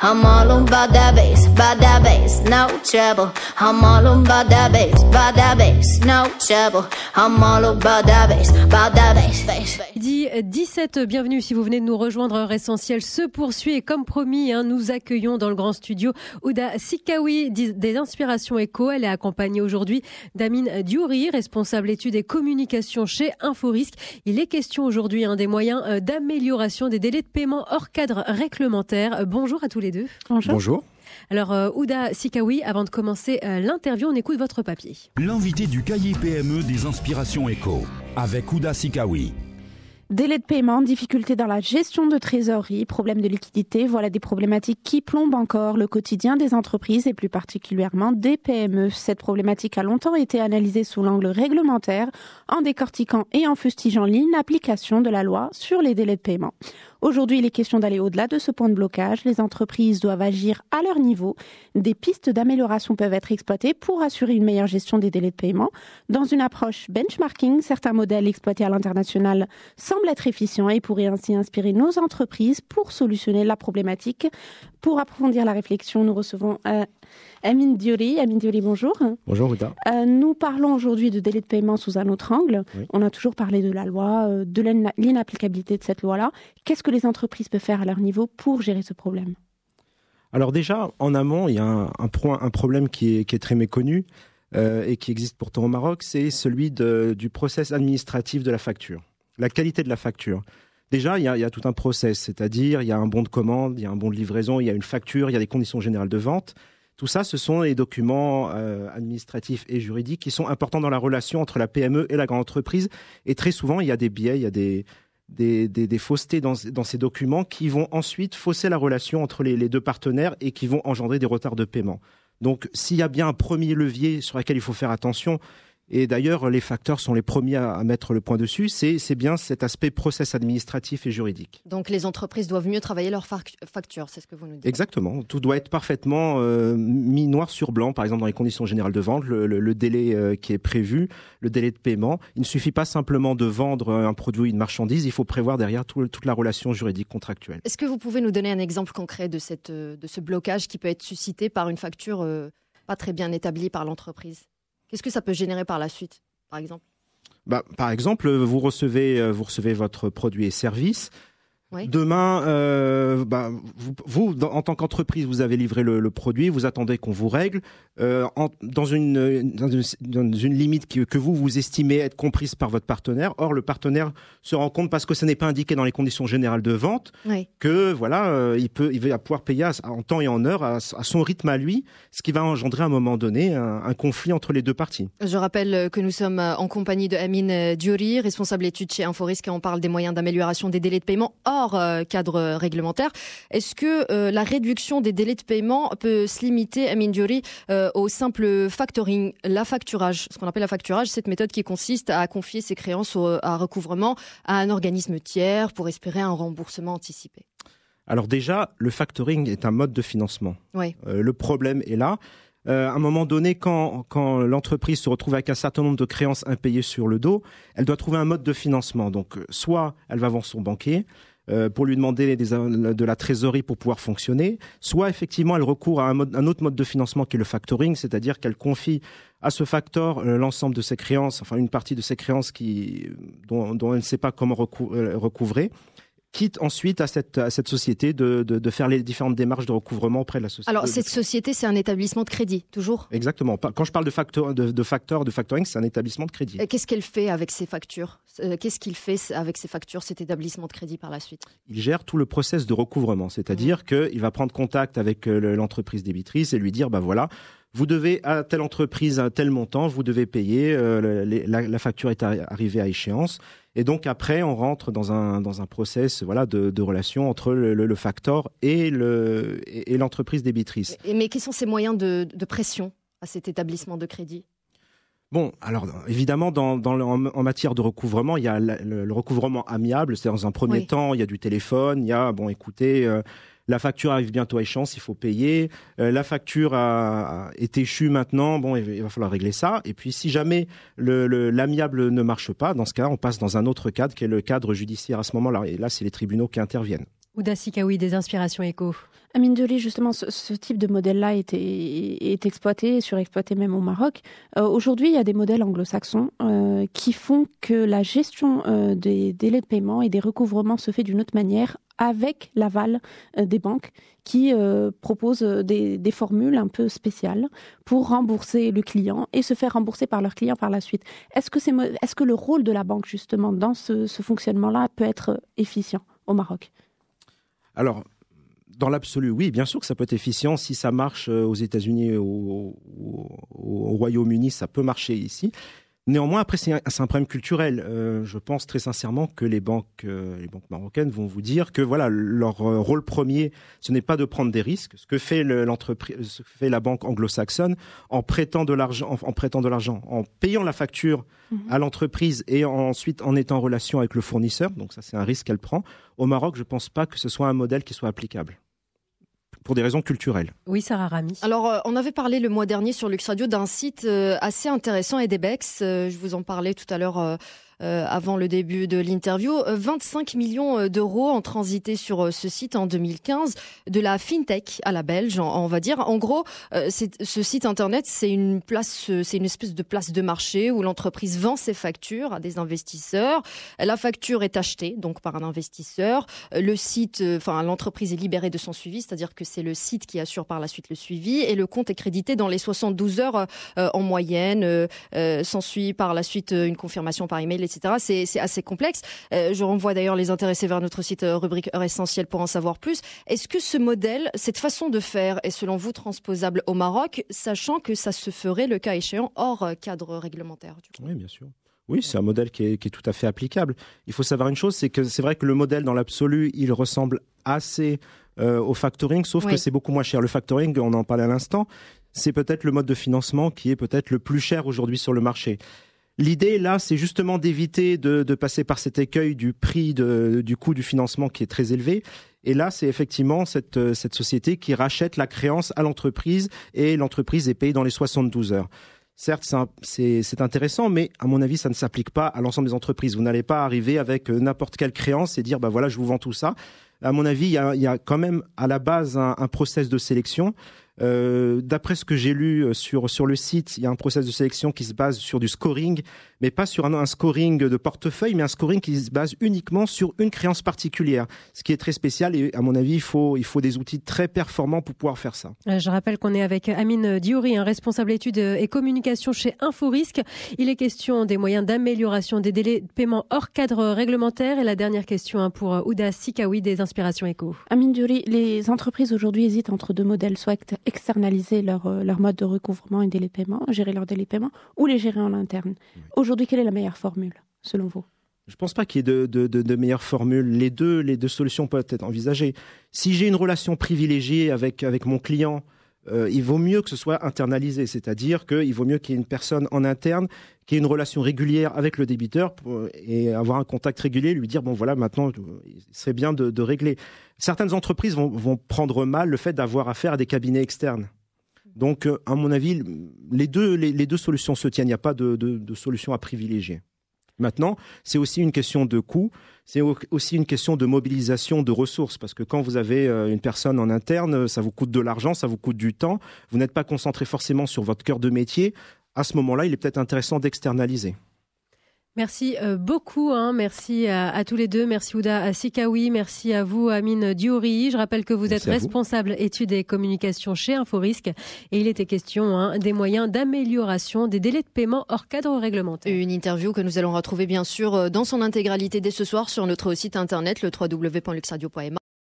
I'm all about that bass, no trouble. I'm all about that bass, no trouble. I'm all about that bass, bass. Midi 17, bienvenue si vous venez de nous rejoindre. Heure Essentielle se poursuit et comme promis, nous accueillons dans le grand studio Houda Sikawi des Inspirations Éco. Elle est accompagnée aujourd'hui d'Amine Diouri, responsable études et communication chez Inforisque. Il est question aujourd'hui des moyens d'amélioration des délais de paiement hors cadre réglementaire. Bonjour à tous les deux. Bonjour. Alors Houda Sikawi, avant de commencer l'interview, on écoute votre papier. L'invité du cahier PME des Inspirations Éco avec Houda Sikawi. Délai de paiement, difficultés dans la gestion de trésorerie, problèmes de liquidité, voilà des problématiques qui plombent encore le quotidien des entreprises et plus particulièrement des PME. Cette problématique a longtemps été analysée sous l'angle réglementaire en décortiquant et en fustigeant l'inapplication de la loi sur les délais de paiement. Aujourd'hui, il est question d'aller au-delà de ce point de blocage. Les entreprises doivent agir à leur niveau. Des pistes d'amélioration peuvent être exploitées pour assurer une meilleure gestion des délais de paiement. Dans une approche benchmarking, certains modèles exploités à l'international semblent être efficients et pourraient ainsi inspirer nos entreprises pour solutionner la problématique. Pour approfondir la réflexion, nous recevons Amine Diouri. Amine Diouri, bonjour. Bonjour Houda. Nous parlons aujourd'hui de délai de paiement sous un autre angle. Oui. On a toujours parlé de la loi, de l'inapplicabilité de cette loi-là. Qu'est-ce que les entreprises peuvent faire à leur niveau pour gérer ce problème ? Alors déjà, en amont, il y a un problème qui est très méconnu et qui existe pourtant au Maroc, c'est celui du process administratif de la facture, la qualité de la facture. Déjà, il y a tout un process, c'est-à-dire il y a un bon de commande, il y a un bon de livraison, il y a une facture, il y a des conditions générales de vente. Tout ça, ce sont les documents administratifs et juridiques qui sont importants dans la relation entre la PME et la grande entreprise. Et très souvent, il y a des biais, il y a des faussetés dans ces documents qui vont ensuite fausser la relation entre les deux partenaires et qui vont engendrer des retards de paiement. Donc, s'il y a bien un premier levier sur lequel il faut faire attention, et d'ailleurs, les facteurs sont les premiers à mettre le point dessus, c'est bien cet aspect process administratif et juridique. Donc, les entreprises doivent mieux travailler leurs factures, c'est ce que vous nous dites. Exactement. Tout doit être parfaitement mis noir sur blanc, par exemple dans les conditions générales de vente, le délai qui est prévu, le délai de paiement. Il ne suffit pas simplement de vendre un produit ou une marchandise, il faut prévoir derrière toute la relation juridique contractuelle. Est-ce que vous pouvez nous donner un exemple concret de ce blocage qui peut être suscité par une facture pas très bien établie par l'entreprise ? Qu'est-ce que ça peut générer par la suite, par exemple ? Par exemple, vous recevez votre produit et service. Oui. Demain, vous, en tant qu'entreprise, vous avez livré le produit, vous attendez qu'on vous règle dans une limite que vous estimez être comprise par votre partenaire. Or, le partenaire se rend compte, parce que ce n'est pas indiqué dans les conditions générales de vente, oui, que il va pouvoir payer en temps et en heure à son rythme à lui, ce qui va engendrer à un moment donné un conflit entre les deux parties. Je rappelle que nous sommes en compagnie de Amine Diouri, responsable études chez Inforisque, et on parle des moyens d'amélioration des délais de paiement hors cadre réglementaire. Est-ce que la réduction des délais de paiement peut se limiter, Amine Diouri, au simple factoring, l'affacturage, ce qu'on appelle l'affacturage, cette méthode qui consiste à confier ses créances à recouvrement à un organisme tiers pour espérer un remboursement anticipé? Alors déjà, le factoring est un mode de financement. Oui. Le problème est là. À un moment donné, quand l'entreprise se retrouve avec un certain nombre de créances impayées sur le dos, elle doit trouver un mode de financement. Donc, soit elle va voir son banquier pour lui demander de la trésorerie pour pouvoir fonctionner, soit effectivement elle recourt à un autre mode de financement qui est le factoring, c'est-à-dire qu'elle confie à ce facteur l'ensemble de ses créances, enfin une partie de ses créances dont elle ne sait pas comment recouvrer, quitte ensuite à cette société de faire les différentes démarches de recouvrement auprès de la société. Alors, cette société, c'est un établissement de crédit, toujours ? Exactement. Quand je parle de factoring, c'est un établissement de crédit. Qu'est-ce qu'elle fait avec ses factures ? Qu'est-ce qu'il fait avec ses factures, cet établissement de crédit, par la suite ? Il gère tout le process de recouvrement, c'est-à-dire qu'il va prendre contact avec l'entreprise débitrice et lui dire, voilà, vous devez à telle entreprise un tel montant, vous devez payer, la facture est arrivée à échéance. Et donc après, on rentre dans un process de relation entre le facteur et l'entreprise débitrice. Mais quels sont ces moyens de pression à cet établissement de crédit ? Bon, alors évidemment, en matière de recouvrement, il y a le recouvrement amiable. C'est dans un premier temps, il y a du téléphone, il y a, écoutez, la facture arrive bientôt à échéance, il faut payer. La facture est échue maintenant, il va falloir régler ça. Et puis, si jamais l'amiable ne marche pas, dans ce cas, on passe dans un autre cadre, qui est le cadre judiciaire à ce moment-là. Et là, c'est les tribunaux qui interviennent. Ouda Sikawi des Inspirations Éco. Amine Diouri, justement, ce type de modèle-là est exploité, surexploité même au Maroc. Aujourd'hui, il y a des modèles anglo-saxons qui font que la gestion des délais de paiement et des recouvrements se fait d'une autre manière, avec l'aval des banques qui proposent des formules un peu spéciales pour rembourser le client et se faire rembourser par leur client par la suite. Est-ce que le rôle de la banque, justement, dans ce fonctionnement-là peut être efficient au Maroc ? Alors, dans l'absolu, oui, bien sûr que ça peut être efficient. Si ça marche aux États-Unis, au Royaume-Uni, ça peut marcher ici. Néanmoins, après, c'est un problème culturel. Je pense très sincèrement que les banques marocaines vont vous dire que voilà, leur rôle premier, ce n'est pas de prendre des risques. Ce que fait ce que fait la banque anglo-saxonne en prêtant de l'argent, en payant la facture à l'entreprise et ensuite en étant en relation avec le fournisseur. Donc ça, c'est un risque qu'elle prend. Au Maroc, je ne pense pas que ce soit un modèle qui soit applicable, pour des raisons culturelles. Oui, Sarah Rami. Alors, on avait parlé le mois dernier sur Lux Radio d'un site assez intéressant, Edebex. Je vous en parlais tout à l'heure avant le début de l'interview. 25 millions d'euros ont transité sur ce site en 2015, de la fintech à la belge, on va dire. En gros, ce site internet, c'est une espèce de place de marché où l'entreprise vend ses factures à des investisseurs. La facture est achetée donc par un investisseur. L'entreprise est libérée de son suivi, c'est-à-dire que c'est le site qui assure par la suite le suivi et le compte est crédité dans les 72 heures en moyenne. S'ensuit par la suite une confirmation par email, etc. C'est assez complexe. Je renvoie d'ailleurs les intéressés vers notre site rubrique Heure Essentielle pour en savoir plus. Est-ce que ce modèle, cette façon de faire est selon vous transposable au Maroc, sachant que ça se ferait le cas échéant hors cadre réglementaire du coup ? Oui, bien sûr. Oui, c'est un modèle qui est tout à fait applicable. Il faut savoir une chose, c'est que c'est vrai que le modèle dans l'absolu, il ressemble assez au factoring, sauf que c'est beaucoup moins cher. Le factoring, on en parlait à l'instant, c'est peut-être le mode de financement qui est peut-être le plus cher aujourd'hui sur le marché. L'idée, là, c'est justement d'éviter de passer par cet écueil du prix du coût du financement qui est très élevé. Et là, c'est effectivement cette société qui rachète la créance à l'entreprise et l'entreprise est payée dans les 72 heures. Certes, c'est intéressant, mais à mon avis, ça ne s'applique pas à l'ensemble des entreprises. Vous n'allez pas arriver avec n'importe quelle créance et dire, bah voilà, je vous vends tout ça. À mon avis, il y a quand même à la base un process de sélection. D'après ce que j'ai lu sur le site, il y a un process de sélection qui se base sur du scoring, mais pas sur un scoring de portefeuille, mais un scoring qui se base uniquement sur une créance particulière, ce qui est très spécial et à mon avis, il faut des outils très performants pour pouvoir faire ça. Je rappelle qu'on est avec Amine Diouri, un responsable études et communication chez Inforisque. Il est question des moyens d'amélioration des délais de paiement hors cadre réglementaire et la dernière question pour Ouda Sikawi des Inspirations Éco. Amine Diouri, les entreprises aujourd'hui hésitent entre deux modèles, soit externaliser leur mode de recouvrement et délai de paiement, gérer leur délai de paiement, ou les gérer en interne. Aujourd'hui, quelle est la meilleure formule, selon vous ? Je ne pense pas qu'il y ait de meilleure formule. Les deux solutions peuvent être envisagées. Si j'ai une relation privilégiée avec mon client, il vaut mieux que ce soit internalisé. C'est-à-dire qu'il vaut mieux qu'il y ait une personne en interne qui ait une relation régulière avec le débiteur et avoir un contact régulier, lui dire, bon voilà, maintenant, il serait bien de régler. Certaines entreprises vont prendre mal le fait d'avoir affaire à des cabinets externes. Donc, à mon avis, les deux solutions se tiennent. Il n'y a pas de solution à privilégier. Maintenant, c'est aussi une question de coût, c'est aussi une question de mobilisation de ressources, parce que quand vous avez une personne en interne, ça vous coûte de l'argent, ça vous coûte du temps, vous n'êtes pas concentré forcément sur votre cœur de métier. À ce moment-là, il est peut-être intéressant d'externaliser. Merci beaucoup, merci à tous les deux, merci Ouda Sikawi, merci à vous Amine Diouri. Je rappelle que vous êtes responsable études et communication chez Inforisque et il était question des moyens d'amélioration des délais de paiement hors cadre réglementaire. Une interview que nous allons retrouver bien sûr dans son intégralité dès ce soir sur notre site internet le www.luxradio.ma.